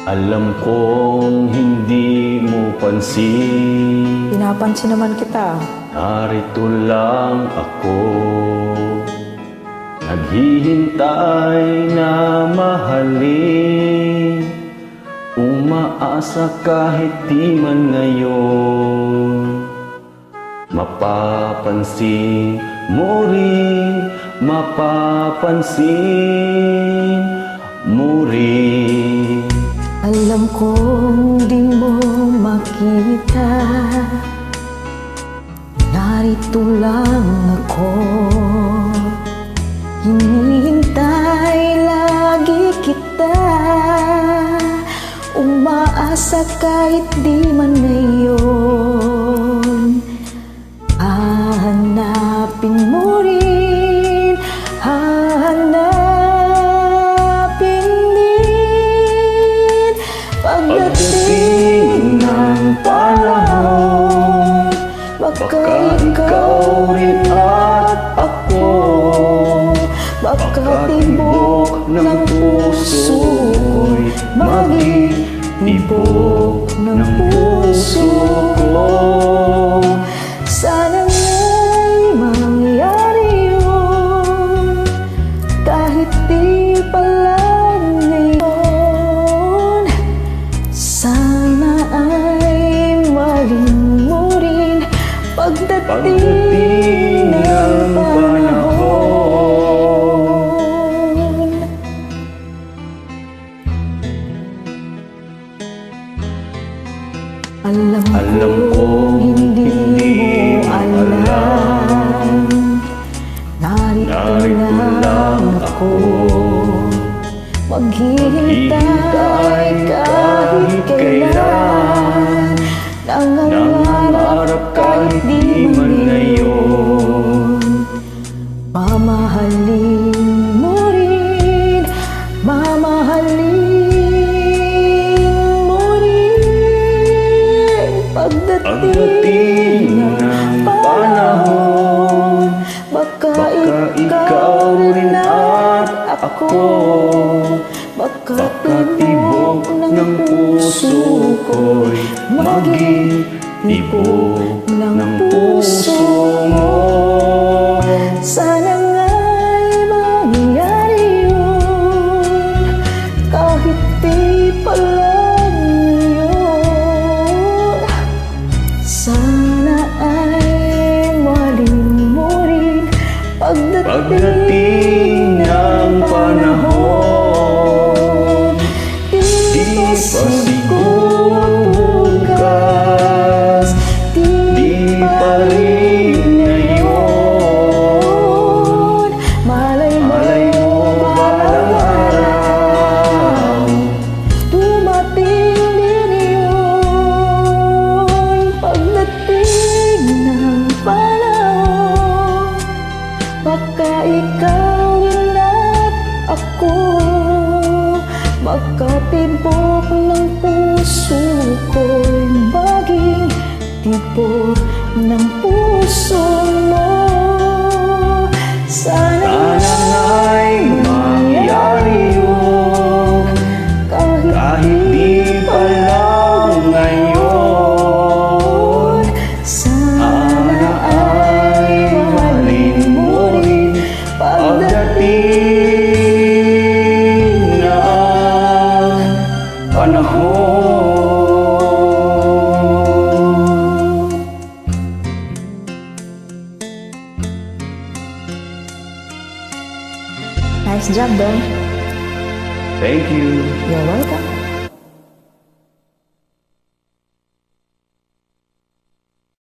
Alam kong hindi mo pansin, Pinapansin naman kita. narito lang ako, naghihintay na mahalin, umaasa kahit di man ngayon. Mapapansin mo rin, mapapansin mo rin. Alam kong di mo makita, narito lang ako. Hinihintay lagi kita, umaasa kahit di man ngayon. Hahanapin mo rin, hahanapin din. Pagdating ng panahon, baka ikaw rin at ako, baka tibok ng puso'y maging tibok ng puso ko. Sana nga'y mangyari yun, kahit di pala ngayon. Sana ay mahalin mo rin pagdating ng panahon. Alam kong hindi mo alam, narito lang ako, maghihintay kahit kailan, nangangarap kahit di man ngayon. Mamahalin mo rin, mamahalin mo rin pagdating ng panahon. Baka ikaw rin at ako, baka tibok ng puso ko'y maging tibok ng puso mo. Sana nga'y mangyari yun, kahit di pala ngayon. Sana ay mahalin mo rin pagdating ng panahon. Di pa siguro bukas, di pa rin ngayon. Malay mo balang araw, dumating din yun. Pagdating ng panahon, baka ikaw rin at ako, baka tibok ng puso ko'y maging tibok ng puso mo. Sana nga'y mangyari yun, kahit di pa lang ngayon. Sana ay mahalin mo rin pagdating ng panahon. Nice job, Dong. Thank you. You're welcome.